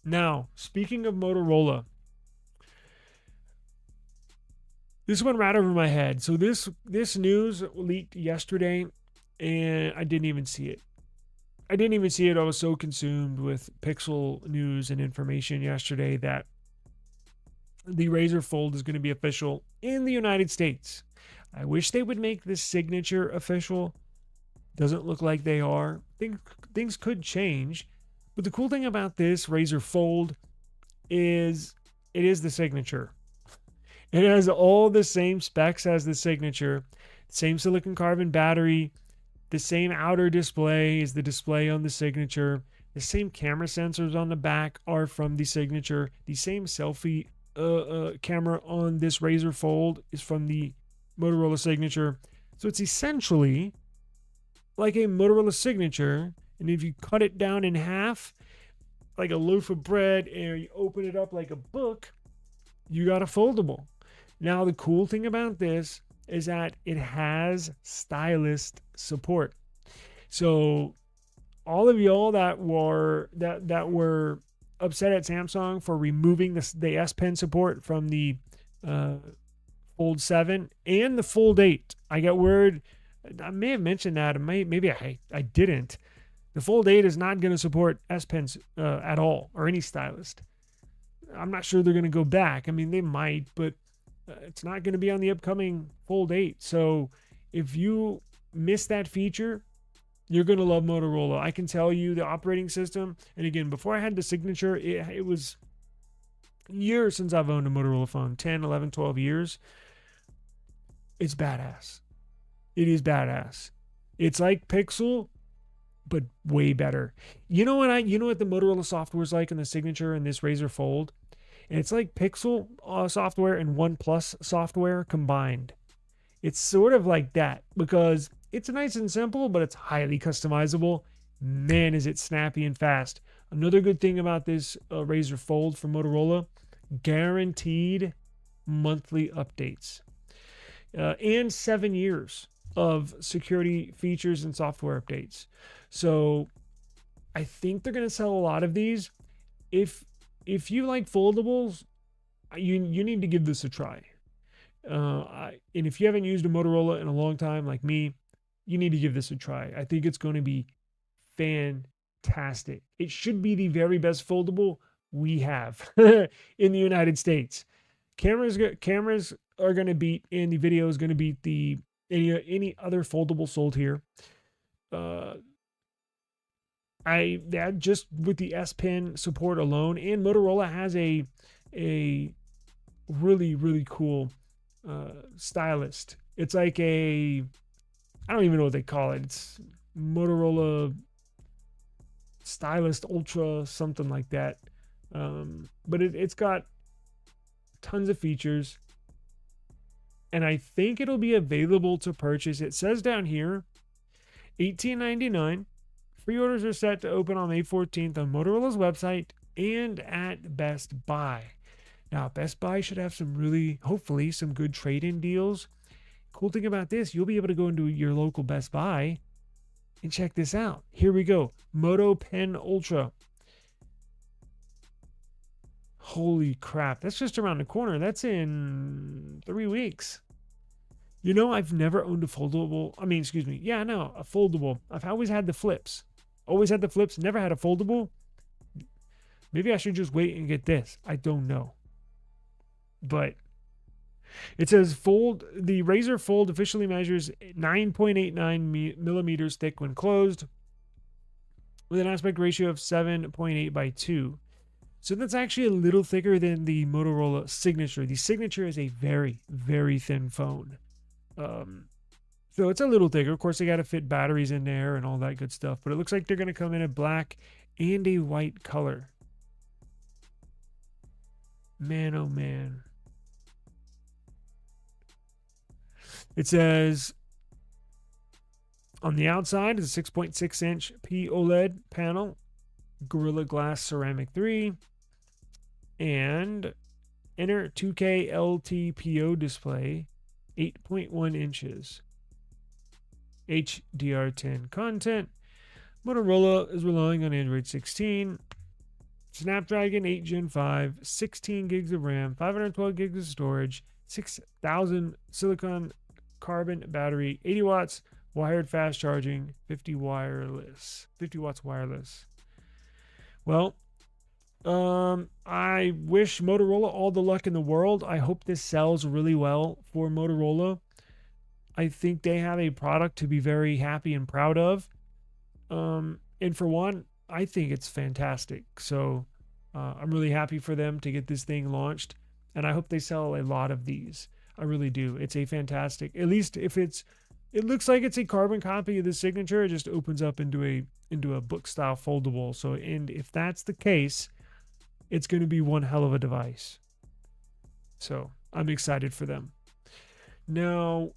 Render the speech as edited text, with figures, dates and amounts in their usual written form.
Now, speaking of Motorola, this went right over my head. So this news leaked yesterday, and I didn't even see it. I didn't even see it. I was so consumed with Pixel news and information yesterday that the Razr Fold is going to be official in the United States. I wish they would make this signature official. Doesn't look like they are. Things could change. But the cool thing about this Razr Fold is it is the signature. It has all the same specs as the signature. Same silicon carbon battery. The same outer display is the display on the signature. The same camera sensors on the back are from the signature. The same selfie camera on this Razr Fold is from the Motorola signature. So it's essentially like a Motorola signature. And if you cut it down in half, like a loaf of bread, and you open it up like a book, you got a foldable. Now, the cool thing about this is that it has stylus support. So all of y'all that were upset at Samsung for removing the S Pen support from the uh, Fold 7 and the Fold 8. I got word, I may have mentioned that, maybe I didn't. The Fold 8 is not going to support S Pens at all, or any stylus. I'm not sure they're going to go back. I mean, they might, but it's not going to be on the upcoming Fold 8. So if you miss that feature, you're going to love Motorola. I can tell you the operating system. And again, before I had the signature, it was years since I've owned a Motorola phone, 10, 11, 12 years. It's badass. It is badass. It's like Pixel, but way better. You know what the Motorola software is like in the signature and this Razr Fold? And it's like Pixel software and OnePlus software combined. It's sort of like that because it's nice and simple, but it's highly customizable. Man, is it snappy and fast. Another good thing about this Razr Fold from Motorola, guaranteed monthly updates and 7 years of security features and software updates. So I think they're going to sell a lot of these. If you like foldables, you need to give this a try. And if you haven't used a Motorola in a long time, like me, you need to give this a try. I think it's going to be fantastic. It should be the very best foldable we have in the United States. Cameras are going to beat, and the video is going to beat any other foldable sold here. That just with the S Pen support alone, and Motorola has a really cool stylus. It's like I don't even know what they call it. It's Motorola Stylus Ultra, something like that. But it's got tons of features, and I think it'll be available to purchase. It says down here, $18.99. Pre-orders are set to open on May 14th on Motorola's website and at Best Buy. Now, Best Buy should have hopefully, some good trade-in deals. Cool thing about this, you'll be able to go into your local Best Buy and check this out. Here we go. Moto Pen Ultra. Holy crap. That's just around the corner. That's in 3 weeks. You know, I've never owned a foldable. A foldable. I've always had the flips. Never had a foldable. Maybe I should just wait and get this. I don't know. But it says the Razr Fold officially measures 9.89 millimeters thick when closed, with an aspect ratio of 7.8 by 2. So that's actually a little thicker than the Motorola Signature. The Signature is a very, very thin phone. So it's a little thicker. Of course, they got to fit batteries in there and all that good stuff. But it looks like they're going to come in a black and a white color. Man, oh man. It says on the outside is a 6.6-inch POLED panel, Gorilla Glass Ceramic 3, and inner 2K LTPO display, 8.1 inches. HDR10 content. Motorola is relying on Android 16. Snapdragon 8 Gen 5, 16 gigs of RAM, 512 gigs of storage, 6,000 silicon carbon battery, 80 watts wired fast charging, 50 watts wireless. Well, I wish Motorola all the luck in the world. I hope this sells really well for Motorola. I think they have a product to be very happy and proud of. And for one, I think it's fantastic. So I'm really happy for them to get this thing launched. And I hope they sell a lot of these. I really do. It's a fantastic, at least if it looks like it's a carbon copy of the Signature. It just opens up into a book style foldable. So, and if that's the case, it's going to be one hell of a device. So I'm excited for them. Now,